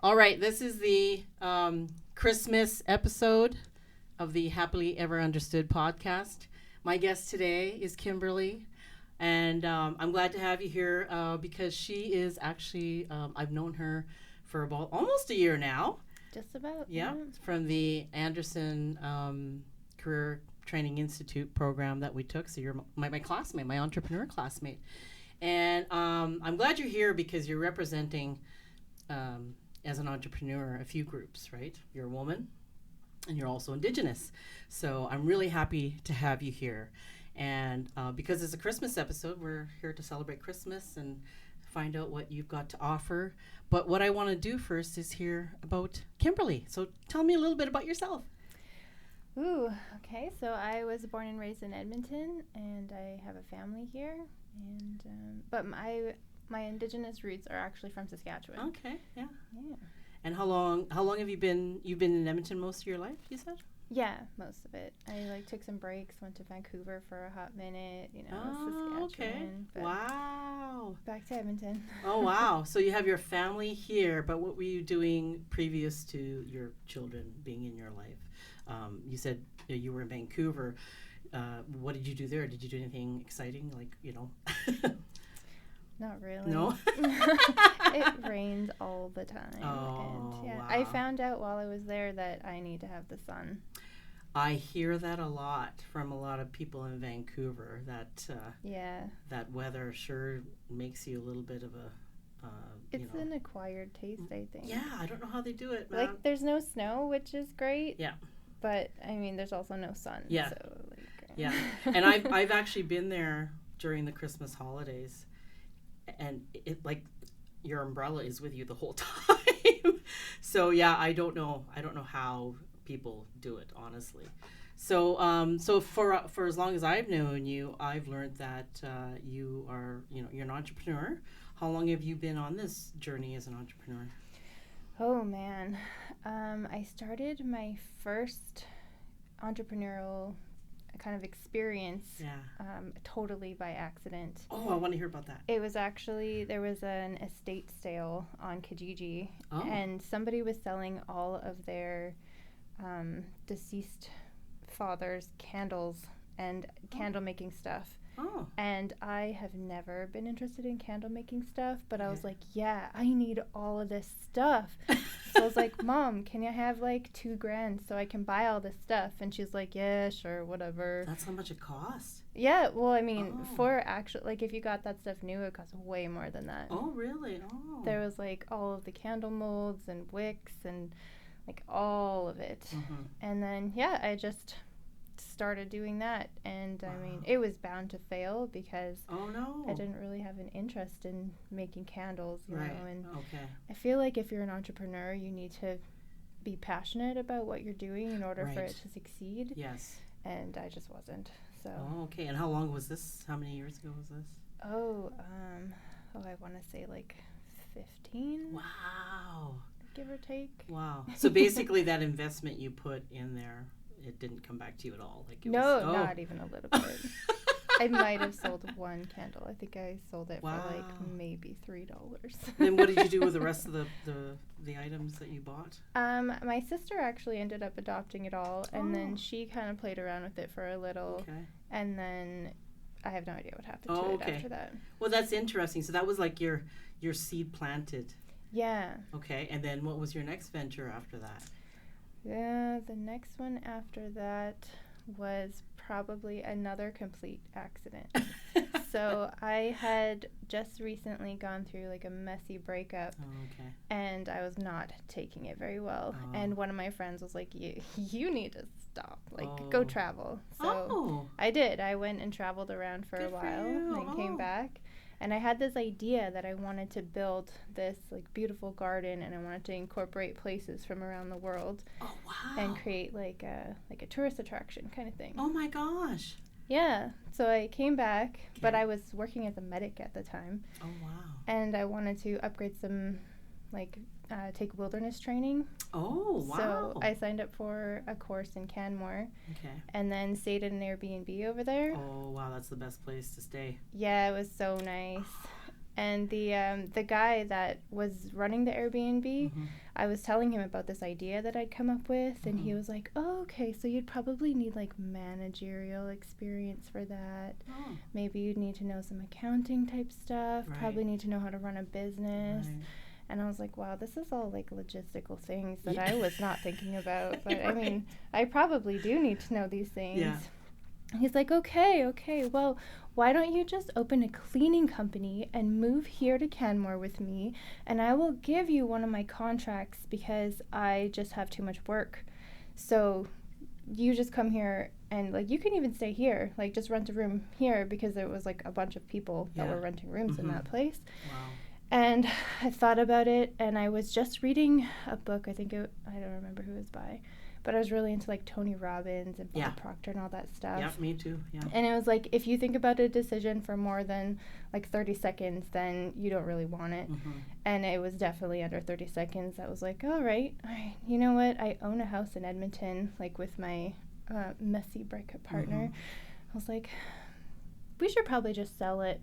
All right, this is the Christmas episode of the Happily Ever Understood podcast. My guest today is Kimberly, and I'm glad to have you here because she is actually, I've known her for about almost a year now. Just about. Yeah, from the Anderson Career Training Institute program that we took. So you're my classmate, my entrepreneur classmate. And I'm glad you're here because you're representing, as an entrepreneur, a few groups, right? You're a woman and you're also Indigenous. So I'm really happy to have you here. And because it's a Christmas episode, we're here to celebrate Christmas and find out what you've got to offer. But what I want to do first is hear about Kimberly. So tell me a little bit about yourself. Ooh, okay. So I was born and raised in Edmonton, and I have a family here. And but my Indigenous roots are actually from Saskatchewan. Okay, yeah. Yeah. And how long have you've been in Edmonton most of your life, you said? Yeah, most of it. I took some breaks, went to Vancouver for a hot minute, Saskatchewan. Okay. Wow. Back to Edmonton. Oh, wow. So you have your family here, but what were you doing previous to your children being in your life? You said you were in Vancouver. What did you do there? Did you do anything exciting, Not really. No? It rains all the time. Oh, and yeah, wow. I found out while I was there that I need to have the sun. I hear that a lot from a lot of people in Vancouver, that that weather sure makes you a little bit of a, It's an acquired taste, I think. Yeah, I don't know how they do it, man. There's no snow, which is great. Yeah. But, there's also no sun. Yeah. So, yeah. And I've actually been there during the Christmas holidays, and it your umbrella is with you the whole time. So yeah, I don't know how people do it, honestly. So so for as long as I've known you, I've learned that you are, you're an entrepreneur. How long have you been on this journey as an entrepreneur? Oh man, I started my first entrepreneurial kind of experience totally by accident. Oh, I want to hear about that. It was actually, there was an estate sale on Kijiji, and somebody was selling all of their deceased father's candles and candle making stuff. Oh. And I have never been interested in candle making stuff, but I was like, yeah, I need all of this stuff. So I was like, Mom, can you have $2,000 so I can buy all this stuff? And she's like, yeah, sure, whatever. That's how much it costs? Yeah, well, for actual, if you got that stuff new, it costs way more than that. Oh, really? Oh. There was all of the candle molds and wicks and all of it. Mm-hmm. And then, I just started doing that, and it was bound to fail because I didn't really have an interest in making candles, you know. And I feel like if you're an entrepreneur, you need to be passionate about what you're doing in order for it to succeed. Yes. And I just wasn't. So. Oh, okay. And how long was this? How many years ago was this? I want to say 15. Wow. Give or take. Wow. So basically, that investment you put in there, it didn't come back to you at all. Not even a little bit. I might have sold one candle. I think I sold it for maybe $3. Then what did you do with the rest of the items that you bought? My sister actually ended up adopting it all, and then she kind of played around with it for a little. Okay. And then I have no idea what happened to it after that. Well, that's interesting. So that was your seed planted. Yeah. Okay. And then what was your next venture after that? Yeah, the next one after that was probably another complete accident. So I had just recently gone through a messy breakup, and I was not taking it very well. And one of my friends was like, you need to stop, go travel. So I did. I went and traveled around for a while, and then came back. And I had this idea that I wanted to build this beautiful garden, and I wanted to incorporate places from around the world. Oh, wow. And create a tourist attraction kind of thing. Oh my gosh. Yeah. So I came back, but I was working as a medic at the time. Oh, wow. And I wanted to upgrade some take wilderness training. Oh, wow. So I signed up for a course in Canmore. Okay. And then stayed in an Airbnb over there. Oh, wow. That's the best place to stay. Yeah, it was so nice. And the guy that was running the Airbnb, Mm-hmm. I was telling him about this idea that I'd come up with, and he was like, "Oh, okay, so you'd probably need like managerial experience for that. Oh. Maybe you'd need to know some accounting type stuff. Right. Probably need to know how to run a business." Right. And I was like, "Wow, this is all like logistical things that Yeah. I was not thinking about. But I Right. mean, I probably do need to know these things." Yeah. He's like, okay, well, why don't you just open a cleaning company and move here to Canmore with me, and I will give you one of my contracts because I just have too much work. So you just come here, and like you can even stay here, like just rent a room here, because there was like a bunch of people that Yeah. were renting rooms in Mhm. that place. Wow. And I thought about it, and I was just reading a book. I don't remember who it was by, but I was really into like Tony Robbins and Bob Yeah. Proctor and all that stuff. Yep, me too. Yeah. And it was like, if you think about a decision for more than like 30 seconds, then you don't really want it. Mm-hmm. And it was definitely under 30 seconds. I was like, all right, you know what? I own a house in Edmonton, like with my messy breakup partner. I was like, we should probably just sell it.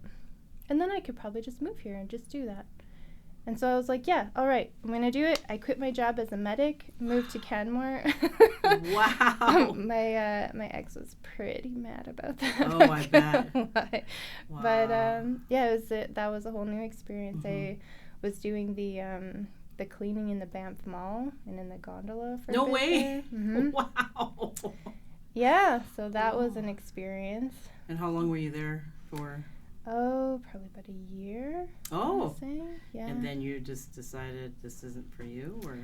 And then I could probably just move here and just do that. And so I was like, yeah, all right, I'm going to do it. I quit my job as a medic, moved to Canmore. Wow. My ex was pretty mad about that. Oh, I bet. Wow. But yeah, that was a whole new experience. Mhm. I was doing the cleaning in the Banff Mall and in the gondola for No a bit way. there. Mhm. Wow. Yeah, so that was Oh. an experience. And how long were you there for? Oh, probably about a year. Oh. I'd say. Yeah. And then you just decided this isn't for you, or?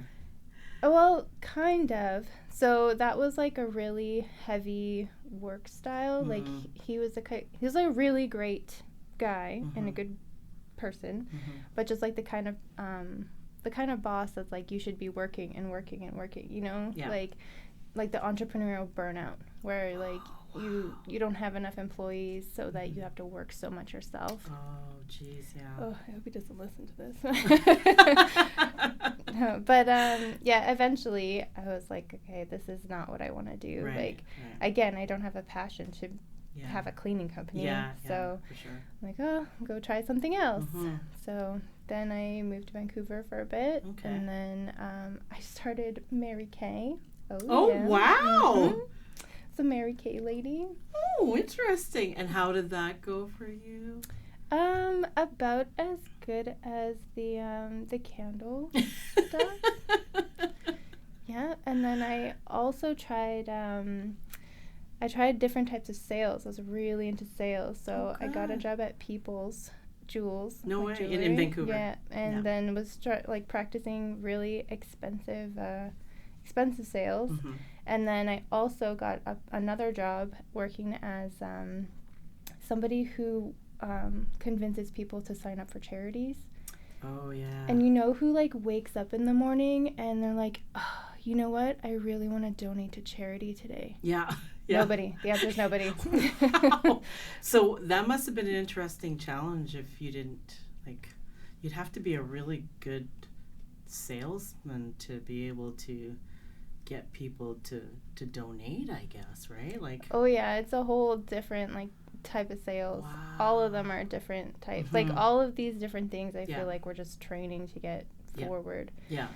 Well, kind of. So that was like a really heavy work style. Like Mhm. he was a really great guy and a Mhm. good person, Mm-hmm. but just like the kind of boss that's like you should be working and working and working. You know, Yeah. like the entrepreneurial burnout where like you don't have enough employees, so that you have to work so much yourself. Oh, jeez, yeah. Oh, I hope he doesn't listen to this. But yeah, eventually I was like, okay, this is not what I want to do. Right, Like, right. again, I don't have a passion to Yeah. have a cleaning company. Yeah, So for sure. I'm like, oh, go try something else. Mhm. So then I moved to Vancouver for a bit. Okay. And then I started Mary Kay. Oh, yeah. wow. Mhm. So Mary Kay lady. Oh, interesting. And how did that go for you? About as good as the candle stuff. Yeah, and then I also tried different types of sales. I was really into sales, so I got a Okay. job at People's Jewels. No like way. In jewelry. Vancouver. Yeah, and Yeah. then was practicing really expensive sales. Mm-hmm. And then I also got another job working as somebody who convinces people to sign up for charities. Oh, yeah. And you know who like wakes up in the morning and they're like, oh, you know what? I really want to donate to charity today. Yeah. Yeah. Nobody. The answer is nobody. Wow. So that must have been an interesting challenge if you didn't, like, you'd have to be a really good salesman to be able to get people to donate, I guess, right? Like, Oh yeah, it's a whole different like type of sales. Wow. All of them are different types. Like Mhm. all of these different things I Yeah. feel like we're just training to get Yeah. forward. yeah.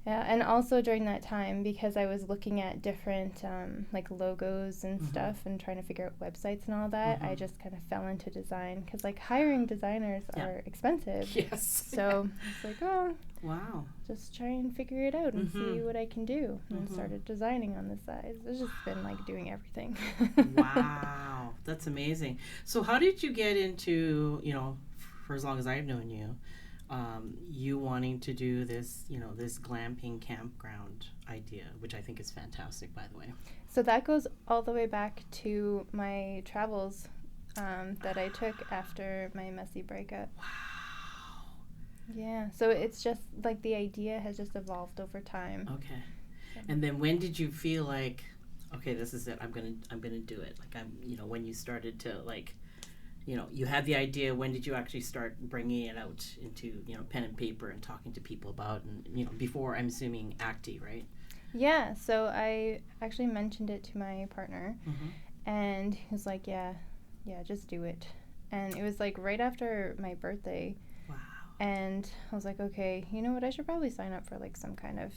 Yeah, and also during that time, because I was looking at different like logos and Mhm. stuff and trying to figure out websites and all that, I Mhm. just kind of fell into design because like hiring designers Yeah. are expensive. Yes. So it's like, oh, Wow. just try and figure it out and see Mhm. what I can do. And Mhm. started designing on the side. It's just been like doing everything. Wow. That's amazing. So how did you get into, for as long as I've known you, you wanting to do this, this glamping campground idea, which I think is fantastic, by the way. So that goes all the way back to my travels that I took after my messy breakup. Wow. Yeah, so it's just like the idea has just evolved over time. Okay. And then when did you feel like, okay, this is it, I'm gonna do it? Like when you started to like, you had the idea, when did you actually start bringing it out into, pen and paper and talking to people about, and, before, I'm assuming, Acti, right? Yeah, so I actually mentioned it to my partner, Mm-hmm. and he was like, yeah, just do it. and it was like right after my birthday. Wow. And I was like, okay, you know what? I should probably sign up for like some kind of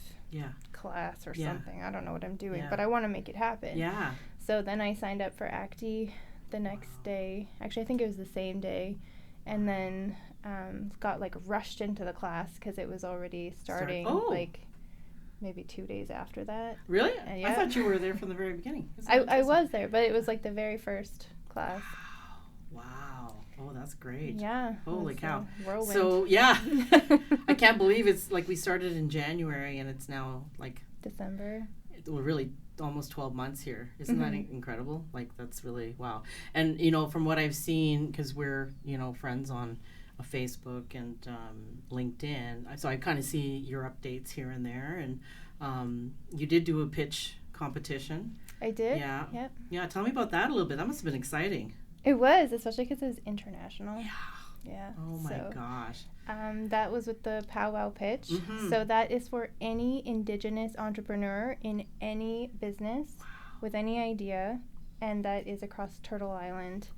class or something. I don't know what I'm doing, but I want to make it happen. Yeah. So then I signed up for Acti the next day. Actually, I think it was the same day. And then got like rushed into the class because it was already starting like maybe 2 days after that. Really? I thought you were there from the very beginning. I was there, but it was like the very first class. Wow. Oh, that's great. Yeah. Holy cow. Whirlwind. So, yeah. I can't believe it's like we started in January and it's now like December. Well, really almost 12 months here. Isn't that incredible? Like, that's really, wow. And, you know, from what I've seen, because we're, you know, friends on Facebook and LinkedIn, so I kind of see your updates here and there. And you did do a pitch competition. I did. Yeah. Yep. Yeah. Tell me about that a little bit. That must have been exciting. It was, especially because it was international. Yeah. Yeah. Oh my gosh. That was with the powwow pitch. So that is for any Indigenous entrepreneur in any business with any idea, and that is across Turtle Island.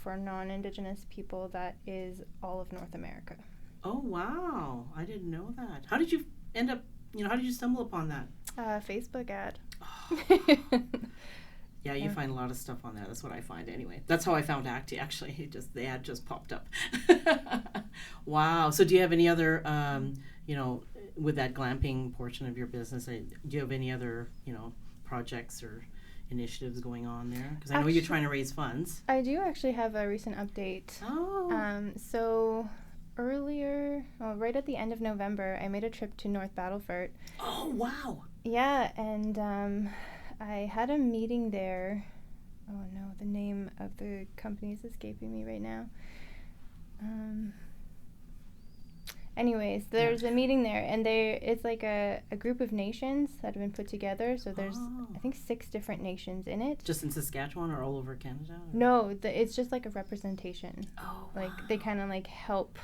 For non-Indigenous people, that is all of North America. Oh wow! I didn't know that. How did you end up? You know, how did you stumble upon that? Facebook ad. Oh. Yeah, you find a lot of stuff on there. That's what I find anyway. That's how I found Acti, actually. The ad just popped up. Wow. So do you have any other, you know, with that glamping portion of your business, do you have any other, you know, projects or initiatives going on there? Because I know you're trying to raise funds. I do actually have a recent update. Oh. So earlier, right at the end of November, I made a trip to North Battleford. Oh, wow. Yeah, and I had a meeting there. Oh no, the name of the company is escaping me right now. Anyways, there's a meeting there, and it's like a group of nations that have been put together. So there's I think 6 different nations in it. Just in Saskatchewan or all over Canada? Or? No, it's just like a representation. Oh, like they kind of like help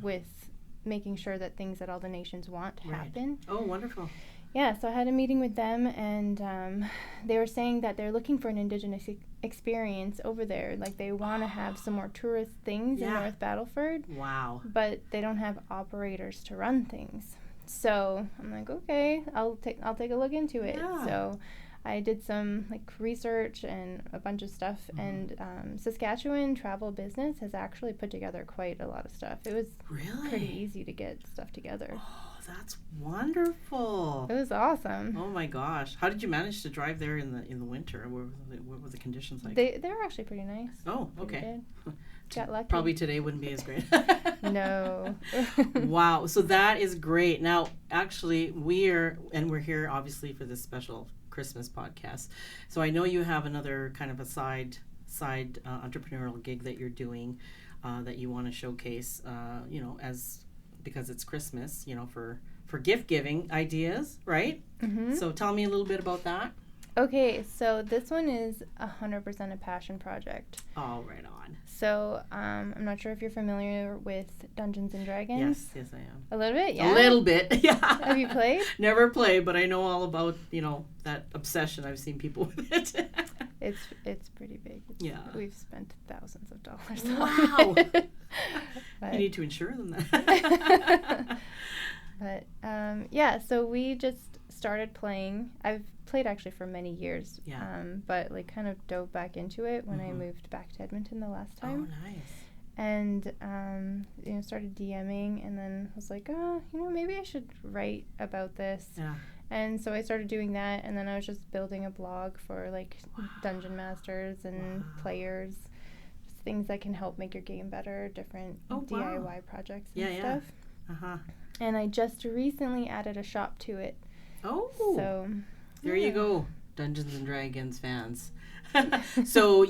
with making sure that things that all the nations want happen. Oh, wonderful. Yeah, so I had a meeting with them, and they were saying that they're looking for an Indigenous experience over there. Like, they want to have some more tourist things in North Battleford. Wow. But they don't have operators to run things. So I'm like, okay, I'll take a look into it. Yeah. So I did some like research and a bunch of stuff, and Saskatchewan Travel Business has actually put together quite a lot of stuff. It was pretty easy to get stuff together. Oh, that's wonderful. It was awesome. Oh my gosh. How did you manage to drive there in the winter? What were the conditions like? They were actually pretty nice. Oh, okay. Got lucky. Probably today wouldn't be as great. No. Wow. So that is great. Now, actually, we're here obviously for this special Christmas podcast. So I know you have another kind of a side entrepreneurial gig that you're doing that you want to showcase, you know, because it's Christmas, you know, for gift giving ideas, right? Mm-hmm. So tell me a little bit about that. Okay, so this one is 100% a passion project. Oh, right on. So I'm not sure if you're familiar with Dungeons and Dragons. Yes, I am. A little bit, yeah. A little bit, yeah. Have you played? Never played, but I know all about, you know, that obsession. I've seen people with it. It's pretty big. We've spent thousands of dollars. Wow. On it. You need to insure them then. But yeah, so we just started playing. I've played actually for many years. Yeah. But like kind of dove back into it when I moved back to Edmonton the last time. Oh, nice. And you know, started DMing, and then was like, oh, you know, maybe I should write about this. Yeah. And so I started doing that, and then I was just building a blog for like dungeon masters and players, just things that can help make your game better, different DIY projects and stuff. Uh-huh. And I just recently added a shop to it. Oh. So there you go, Dungeons and Dragons fans. So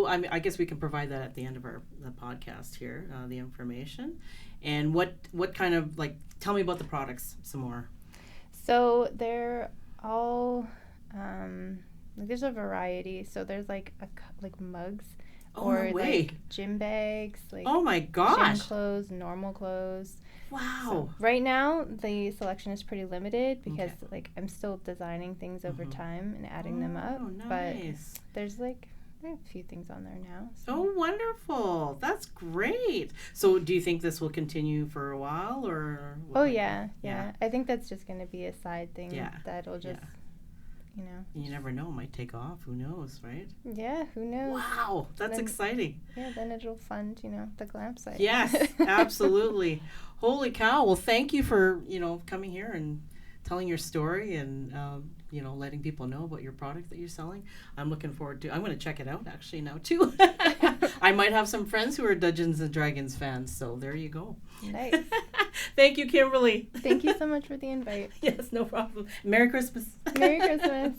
I guess we can provide that at the end of the podcast here, the information. And what kind of, like, tell me about the products some more. So they're all, like, there's a variety. So there's like mugs, or like gym bags, like oh my gosh, gym clothes, normal clothes. Wow. So right now the selection is pretty limited because like I'm still designing things over time and adding them up. Nice. But there's like I have a few things on there now. Oh, wonderful. That's great. So do you think this will continue for a while, or? Oh, yeah. I think that's just going to be a side thing. Yeah. That'll just, you know. You never know. It might take off. Who knows, right? Yeah, who knows? Wow, that's Then- exciting. Yeah, then it'll fund, the glamp site. Yes, absolutely. Holy cow. Well, thank you for, coming here and telling your story and, letting people know about your product that you're selling. I'm looking forward to I'm going to check it out actually now too. I might have some friends who are Dungeons and Dragons fans, so there you go. Nice. Thank you, Kimberly. Thank you so much for the invite. Yes, no problem. Merry Christmas. Merry Christmas.